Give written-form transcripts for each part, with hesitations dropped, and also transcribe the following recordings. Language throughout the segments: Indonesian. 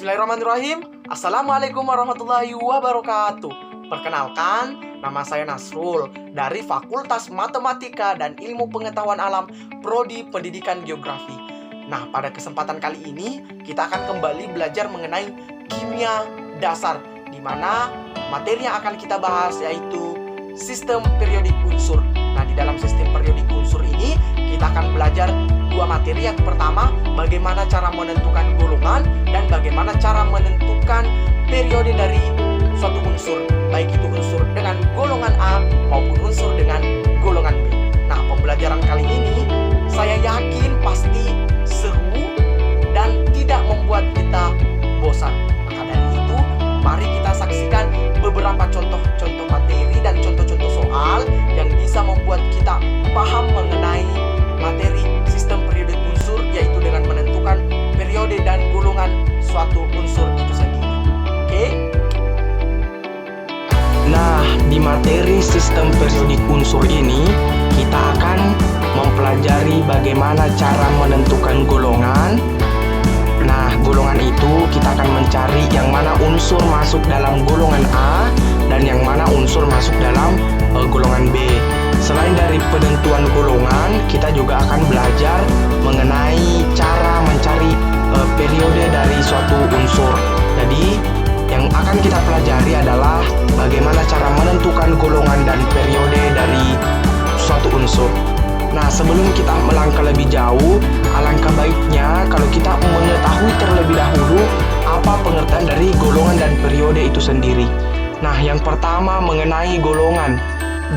Bismillahirrahmanirrahim. Assalamualaikum warahmatullahi wabarakatuh. Perkenalkan, nama saya Nasrul dari Fakultas Matematika dan Ilmu Pengetahuan Alam Prodi Pendidikan Geografi. Nah, pada kesempatan kali ini kita akan kembali belajar mengenai kimia dasar, di mana materi yang akan kita bahas yaitu sistem periodik unsur. Nah, di dalam sistem periodik unsur ini kita akan belajar dua materi. Yang pertama, bagaimana cara menentukan golongan dan bagaimana cara menentukan periode dari suatu unsur, baik itu unsur dengan golongan A maupun unsur dengan golongan B. Nah, pembelajaran kali ini saya yakin pasti seru dan tidak membuat kita bosan. Maka dari itu, mari kita saksikan beberapa contoh-contoh materi dan contoh-contoh soal yang bisa membuat kita paham mengenai materi sistem periodik unsur, yaitu dengan menentukan periode dan golongan suatu unsur itu sendiri. Oke? Nah, di materi sistem periodik unsur ini kita akan mempelajari bagaimana cara menentukan golongan. Nah, golongan itu kita akan mencari yang mana unsur masuk dalam golongan A dan yang mana unsur masuk dalam golongan B. Selain dari penentuan golongan, kita juga akan belajar mengenai cara mencari periode dari suatu unsur. Jadi, yang akan kita pelajari adalah bagaimana cara menentukan golongan dan periode dari suatu unsur. Nah, sebelum kita melangkah lebih jauh, alangkah baiknya kalau kita mengetahui terlebih dahulu apa pengertian dari golongan dan periode itu sendiri. Nah, yang pertama mengenai golongan.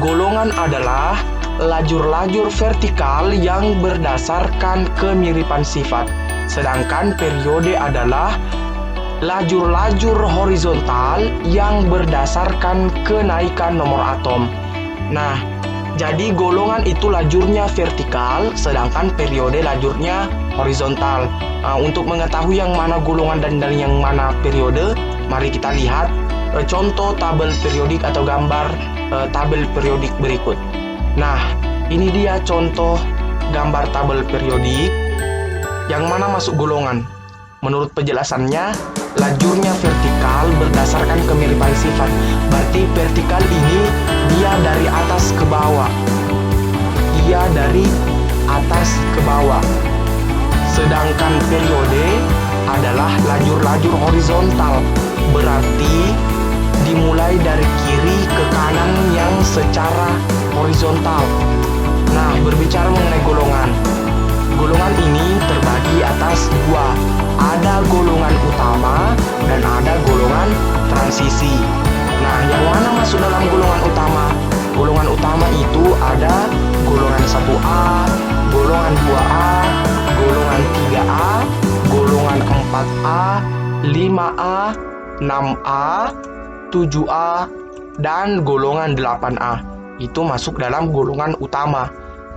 Golongan adalah lajur-lajur vertikal yang berdasarkan kemiripan sifat. Sedangkan periode adalah lajur-lajur horizontal yang berdasarkan kenaikan nomor atom. Nah, jadi golongan itu lajurnya vertikal, sedangkan periode lajurnya horizontal. Untuk mengetahui yang mana golongan dan dari yang mana periode, mari kita lihat contoh tabel periodik atau gambar tabel periodik berikut. Nah, ini dia contoh gambar tabel periodik yang mana masuk golongan. Menurut penjelasannya, lajurnya vertikal berdasarkan kemiripan sifat. Berarti vertikal ini dia dari atas ke bawah. Dia dari atas ke bawah. Sedangkan periode adalah lajur-lajur horizontal. Berarti dimulai dari kiri ke kanan yang secara horizontal. Nah, berbicara mengenai golongan. Golongan ini terbagi atas dua. Ada golongan utama dan ada golongan transisi. Nah, yang mana masuk dalam golongan utama? Golongan utama itu ada golongan 1A, golongan 2A, golongan 3A, golongan 4A, 5A, 6A, 7A, dan golongan 8A. Itu masuk dalam golongan utama.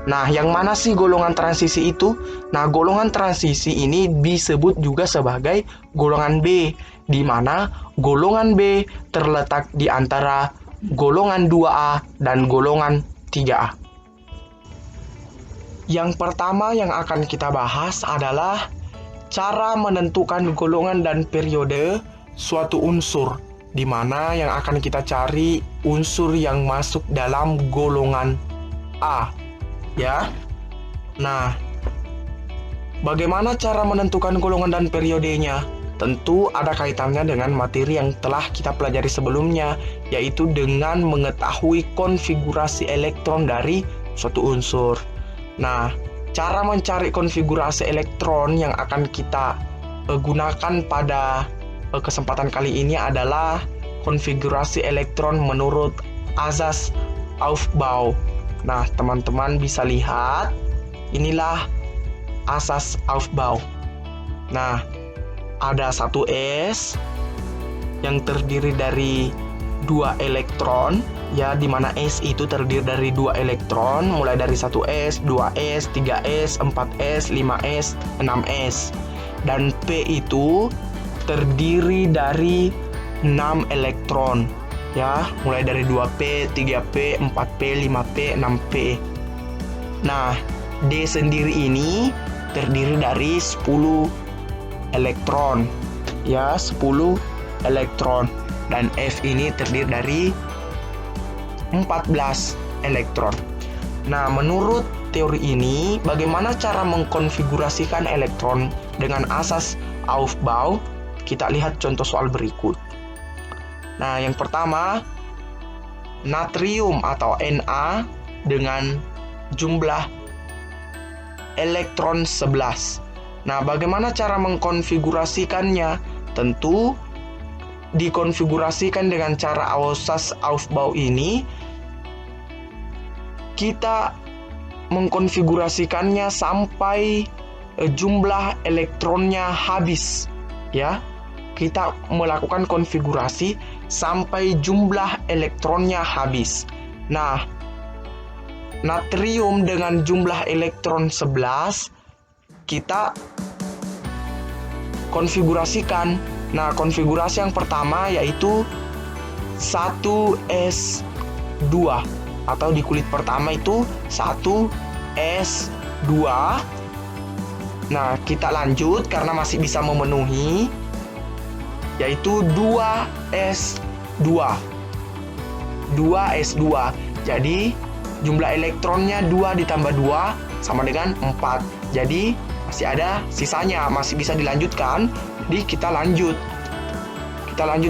Nah, yang mana sih golongan transisi itu? Nah, golongan transisi ini disebut juga sebagai golongan B, di mana golongan B terletak di antara golongan 2A dan golongan 3A. Yang pertama yang akan kita bahas adalah cara menentukan golongan dan periode suatu unsur, di mana yang akan kita cari unsur yang masuk dalam golongan A. Ya. Nah, bagaimana cara menentukan golongan dan periodenya? Tentu ada kaitannya dengan materi yang telah kita pelajari sebelumnya, yaitu dengan mengetahui konfigurasi elektron dari suatu unsur. Nah, cara mencari konfigurasi elektron yang akan kita gunakan pada kesempatan kali ini adalah konfigurasi elektron menurut azas Aufbau. Nah, teman-teman bisa lihat, inilah asas Aufbau. Nah, ada satu S yang terdiri dari 2 elektron, ya, di mana S itu terdiri dari 2 elektron, mulai dari 1S, 2S, 3S, 4S, 5S, 6S. Dan P itu terdiri dari 6 elektron. Ya, mulai dari 2P, 3P, 4P, 5P, 6P. Nah, D sendiri ini terdiri dari 10 elektron. ya 10 elektron. Dan F ini terdiri dari 14 elektron. Nah, menurut teori ini, bagaimana cara mengkonfigurasikan elektron dengan asas Aufbau? Kita lihat contoh soal berikut. Nah, yang pertama, natrium atau Na dengan jumlah elektron 11. Nah, bagaimana cara mengkonfigurasikannya? Tentu dikonfigurasikan dengan cara asas Aufbau ini. Kita mengkonfigurasikannya sampai jumlah elektronnya habis, ya. Kita melakukan konfigurasi sampai jumlah elektronnya habis. Nah, natrium dengan jumlah elektron 11 kita konfigurasikan. Nah, konfigurasi yang pertama yaitu 1s2 atau di kulit pertama itu 1s2. Nah, kita lanjut karena masih bisa memenuhi, yaitu 2s2. 2s2. Jadi jumlah elektronnya 2 ditambah 2 sama dengan 4. Jadi masih ada sisanya, masih bisa dilanjutkan. Jadi kita lanjut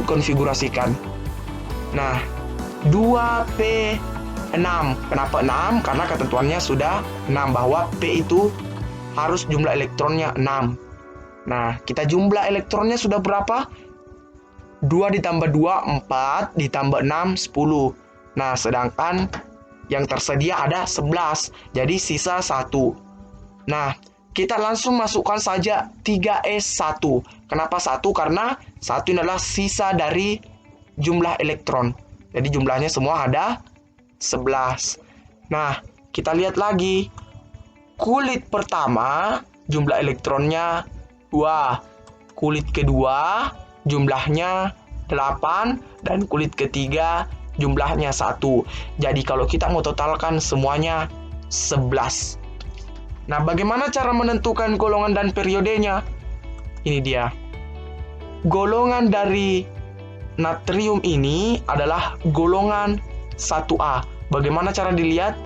konfigurasikan. Nah, 2p6. Kenapa 6? Karena ketentuannya sudah 6, bahwa P itu harus jumlah elektronnya 6. Nah, kita jumlah elektronnya sudah berapa? 2 ditambah 2, 4, ditambah 6, 10. Nah, sedangkan yang tersedia ada 11, jadi sisa 1. Nah, kita langsung masukkan saja 3s1. Kenapa 1? Karena 1 ini adalah sisa dari jumlah elektron. Jadi jumlahnya semua ada 11. Nah, kita lihat lagi. Kulit pertama jumlah elektronnya 2. Kulit kedua jumlahnya 8. Dan kulit ketiga jumlahnya 1. Jadi kalau kita mau totalkan semuanya 11. Nah, bagaimana cara menentukan golongan dan periodenya? Ini dia. Golongan dari natrium ini adalah golongan 1A. Bagaimana cara dilihat?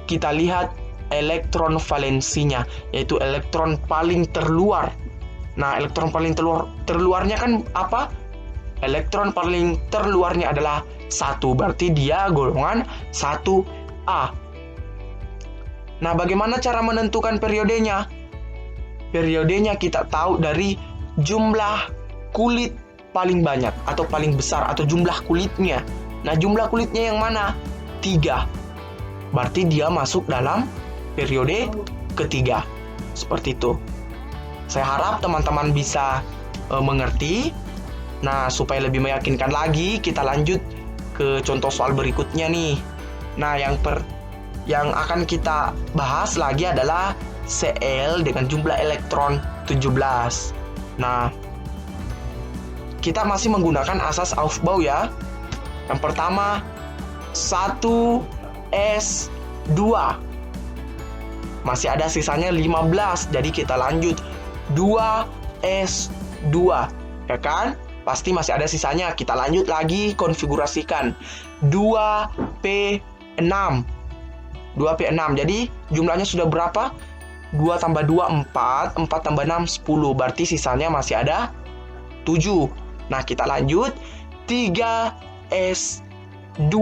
Kita lihat elektron valensinya, yaitu elektron paling terluar. Nah, elektron paling terluarnya kan apa? Elektron paling terluarnya adalah 1, berarti dia golongan 1A. Nah, bagaimana cara menentukan periodenya? Periodenya kita tahu dari jumlah kulit paling banyak atau paling besar, atau jumlah kulitnya. Nah, jumlah kulitnya yang mana? 3. Berarti dia masuk dalam periode ketiga. Seperti itu. Saya harap teman-teman bisa mengerti. Nah, supaya lebih meyakinkan lagi, kita lanjut ke contoh soal berikutnya nih. Nah, yang akan kita bahas lagi adalah Cl dengan jumlah elektron 17. Nah, kita masih menggunakan asas Aufbau ya. Yang pertama 1s2. Masih ada sisanya 15. Jadi kita lanjut 2s2. Ya kan? Pasti masih ada sisanya. Kita lanjut lagi konfigurasikan 2p6. 2p6. Jadi jumlahnya sudah berapa? 2 tambah 2, 4. 4 tambah 6, 10. Berarti sisanya masih ada 7. Nah, kita lanjut 3s2.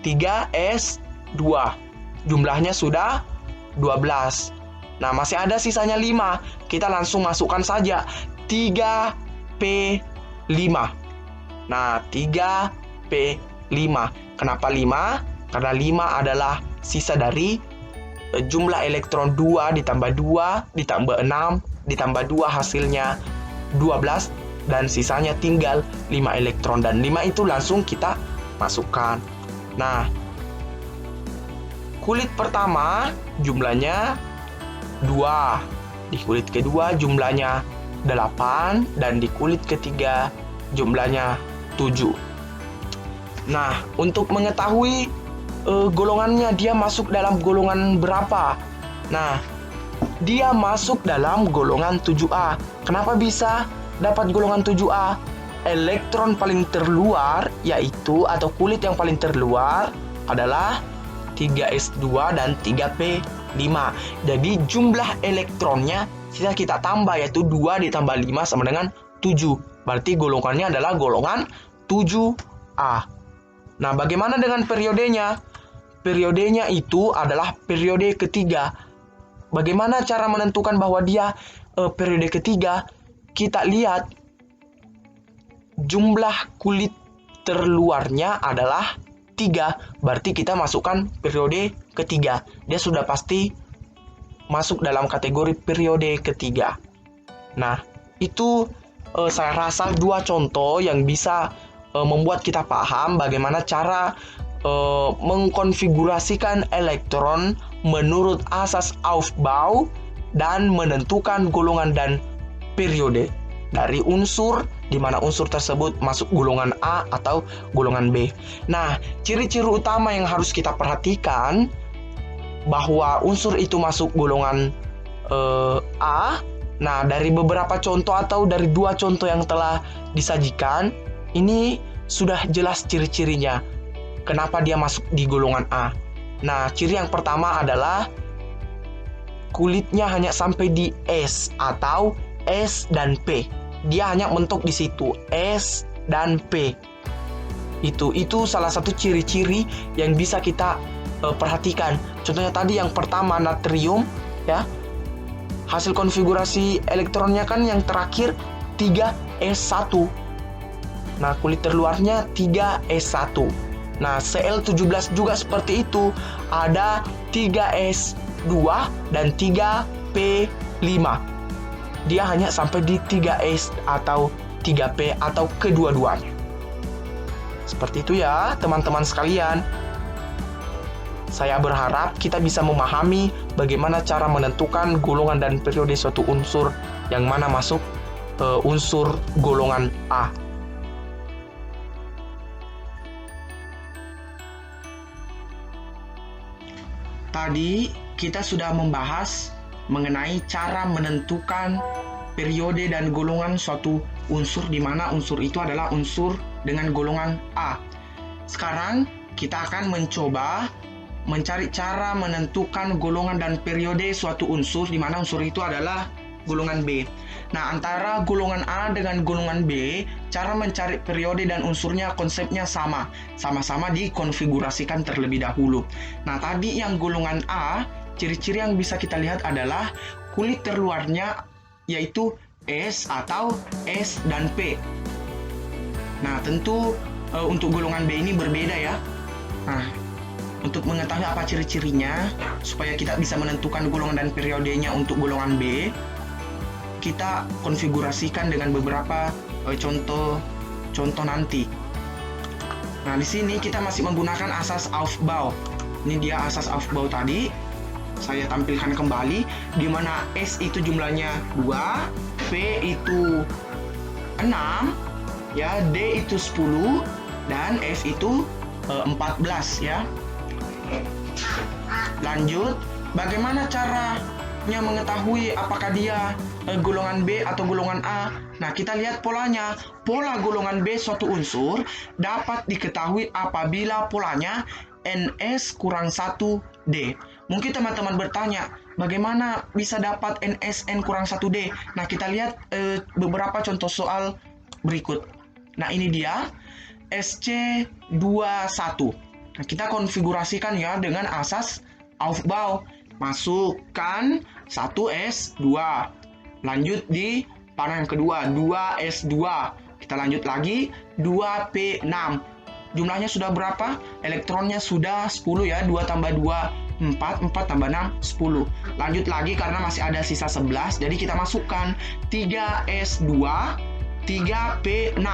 3s2. Jumlahnya sudah 12. Nah, masih ada sisanya 5. Kita langsung masukkan saja 3p5. Nah, 3p5. Kenapa 5? Karena 5 adalah sisa dari jumlah elektron 2 ditambah 2 ditambah 6 ditambah 2 hasilnya 12, dan sisanya tinggal 5 elektron, dan 5 itu langsung kita masukkan. Nah, kulit pertama jumlahnya 2, di kulit kedua jumlahnya 8, dan di kulit ketiga jumlahnya 7. Nah, untuk mengetahui golongannya, dia masuk dalam golongan berapa? Nah, dia masuk dalam golongan 7A. Kenapa bisa? dapat golongan 7A, elektron paling terluar yaitu atau kulit yang paling terluar adalah 3s2 dan 3p5. Jadi jumlah elektronnya kita tambah, yaitu 2 ditambah 5 sama dengan 7. Berarti golongannya adalah golongan 7A. Nah, bagaimana dengan periodenya? Periodenya itu adalah periode ketiga. Bagaimana cara menentukan bahwa dia periode ketiga? Kita lihat jumlah kulit terluarnya adalah 3. Berarti kita masukkan periode ketiga. Dia sudah pasti masuk dalam kategori periode ketiga. Nah, itu saya rasa 2 contoh yang bisa membuat kita paham bagaimana cara mengkonfigurasikan elektron menurut asas Aufbau dan menentukan golongan dan periode dari unsur di mana unsur tersebut masuk golongan A atau golongan B. Nah, ciri-ciri utama yang harus kita perhatikan bahwa unsur itu masuk golongan A. Nah, dari beberapa contoh atau dari 2 contoh yang telah disajikan, ini sudah jelas ciri-cirinya. Kenapa dia masuk di golongan A? Nah, ciri yang pertama adalah kulitnya hanya sampai di S atau S dan P. Dia hanya mentok di situ, S dan P. Itu salah satu ciri-ciri yang bisa kita perhatikan. Contohnya tadi yang pertama natrium, ya. Hasil konfigurasi elektronnya kan yang terakhir 3s1. Nah, kulit terluarnya 3s1. Nah, Cl17 juga seperti itu. Ada 3s2 dan 3p5. Dia hanya sampai di 3s atau 3p atau kedua-duanya. Seperti itu ya, teman-teman sekalian. Saya berharap kita bisa memahami bagaimana cara menentukan golongan dan periode suatu unsur yang mana masuk unsur golongan A. Tadi kita sudah membahas mengenai cara menentukan periode dan golongan suatu unsur di mana unsur itu adalah unsur dengan golongan A. Sekarang kita akan mencoba mencari cara menentukan golongan dan periode suatu unsur di mana unsur itu adalah golongan B. Nah, antara golongan A dengan golongan B, cara mencari periode dan unsurnya konsepnya sama. Sama-sama dikonfigurasikan terlebih dahulu. Nah, tadi yang golongan A, ciri-ciri yang bisa kita lihat adalah kulit terluarnya yaitu S atau S dan P. Nah, tentu untuk golongan B ini berbeda ya. Nah, untuk mengetahui apa ciri-cirinya, supaya kita bisa menentukan golongan dan periodenya untuk golongan B, kita konfigurasikan dengan beberapa contoh nanti. Nah, di sini kita masih menggunakan asas Aufbau. Ini dia asas Aufbau tadi. Saya tampilkan kembali, di mana S itu jumlahnya 2, P itu 6, ya, D itu 10, dan F itu 14 ya. Lanjut, bagaimana caranya mengetahui apakah dia golongan B atau golongan A? Nah, kita lihat polanya. Pola golongan B suatu unsur dapat diketahui apabila polanya NS kurang 1D. Mungkin teman-teman bertanya, bagaimana bisa dapat NSN kurang 1D? Nah, kita lihat beberapa contoh soal berikut. Nah, ini dia SC21. Nah, kita konfigurasikan ya dengan asas Aufbau. Masukkan 1S2. Lanjut di panel yang kedua, 2S2. Kita lanjut lagi, 2P6. Jumlahnya sudah berapa? Elektronnya sudah 10 ya, 2 tambah 2, 4, 4 tambah 6, 10. Lanjut lagi karena masih ada sisa 11, jadi kita masukkan 3S2, 3P6.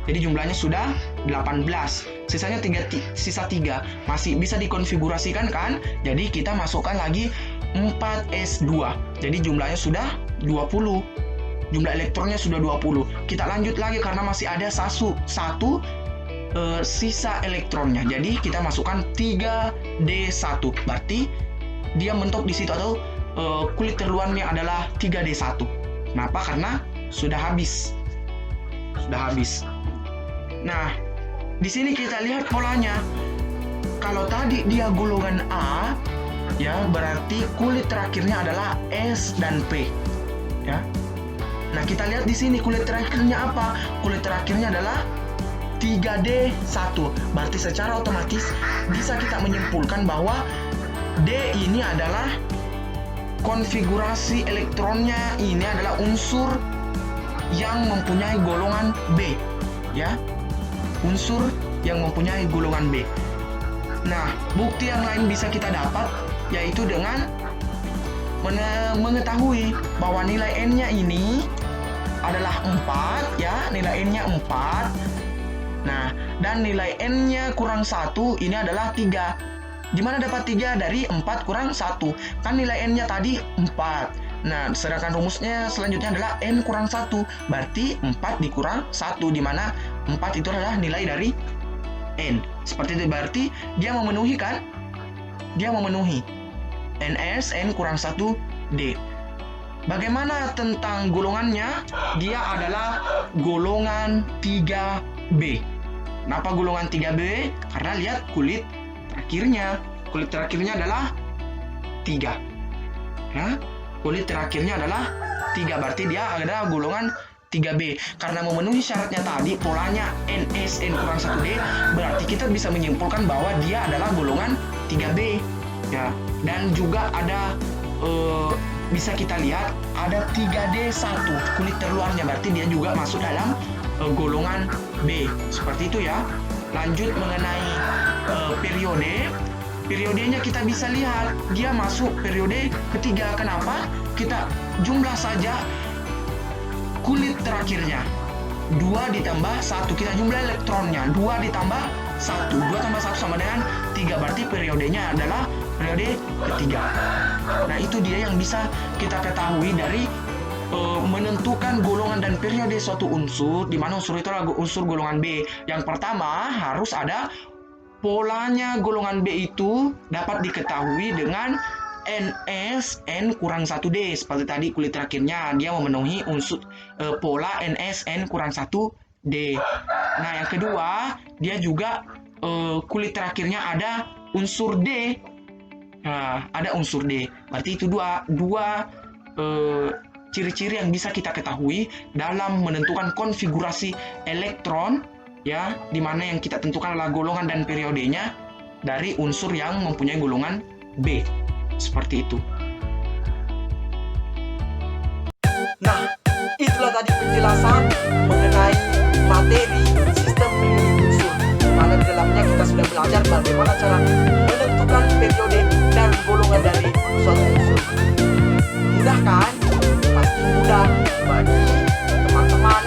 Jadi jumlahnya sudah 18. Sisanya sisa 3. Masih bisa dikonfigurasikan kan? Jadi kita masukkan lagi 4S2. Jadi jumlahnya sudah 20. Jumlah elektronnya sudah 20. Kita lanjut lagi karena masih ada satu sisa elektronnya. Jadi kita masukkan 3D1. Berarti dia mentok di situ atau kulit terluarnya adalah 3D1. Kenapa? Karena sudah habis sudah habis. Nah, di sini kita lihat polanya. Kalau tadi dia golongan A, ya berarti kulit terakhirnya adalah S dan P, ya. Nah, kita lihat di sini kulit terakhirnya apa? Kulit terakhirnya adalah 3D1. Berarti secara otomatis bisa kita menyimpulkan bahwa D ini adalah konfigurasi elektronnya, ini adalah unsur yang mempunyai golongan B, ya. Unsur yang mempunyai golongan B. Nah, bukti yang lain bisa kita dapat yaitu dengan mengetahui bahwa nilai N-nya ini adalah 4, ya, nilai N-nya 4. Nah, dan nilai N-nya kurang 1 ini adalah 3. Di mana dapat 3 dari 4 kurang 1? Kan nilai N-nya tadi 4. Nah, sedangkan rumusnya selanjutnya adalah N kurang 1. Berarti 4 dikurang 1, di mana 4 itu adalah nilai dari N. Seperti itu, berarti dia memenuhi kan? Dia memenuhi. NS N kurang 1 D. Bagaimana tentang golongannya? Dia adalah golongan 3B. Kenapa golongan 3B? Karena lihat kulit terakhirnya. Kulit terakhirnya adalah 3. Ya? Kulit terakhirnya adalah 3. Berarti dia adalah golongan 3B. Karena memenuhi syaratnya tadi, polanya NS N kurang 1D, berarti kita bisa menyimpulkan bahwa dia adalah golongan 3B. Ya. Dan juga ada bisa kita lihat ada 3D1 kulit terluarnya, berarti dia juga masuk dalam golongan B. Seperti itu ya. Lanjut mengenai periode. Periodenya kita bisa lihat dia masuk periode ketiga. Kenapa? Kita jumlah saja kulit terakhirnya. 2 ditambah 1, kita jumlah elektronnya. 2 ditambah 1, 2 tambah 1 sama dengan 3, berarti periodenya adalah periode ketiga. Nah, itu dia yang bisa kita ketahui dari menentukan golongan dan periode suatu unsur, di mana unsur itu adalah unsur golongan B. Yang pertama, harus ada polanya golongan B itu dapat diketahui dengan NS N kurang 1D. Seperti tadi kulit terakhirnya dia memenuhi unsur pola NS N kurang 1D. Nah, yang kedua, dia juga kulit terakhirnya ada unsur D. Nah, ada unsur D. Berarti itu dua ciri-ciri yang bisa kita ketahui dalam menentukan konfigurasi elektron, ya, di mana yang kita tentukan adalah golongan dan periodenya dari unsur yang mempunyai golongan B. Seperti itu. Nah, itulah tadi penjelasan mengenai materi sistem periode unsur, di mana di dalamnya kita sudah belajar bagaimana cara menentukan periode dan golongan dari suatu unsur. Mudah kan? Pasti mudah bagi teman-teman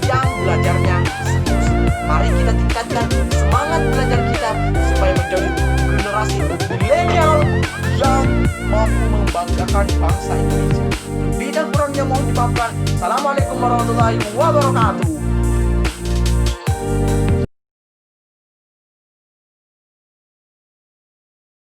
yang belajarnya serius. Mari kita tingkatkan semangat belajar kita supaya menjadi generasi milenial yang mampu membanggakan bangsa Indonesia. Bila kurangnya mohon dimaafkan. Assalamualaikum warahmatullahi wabarakatuh.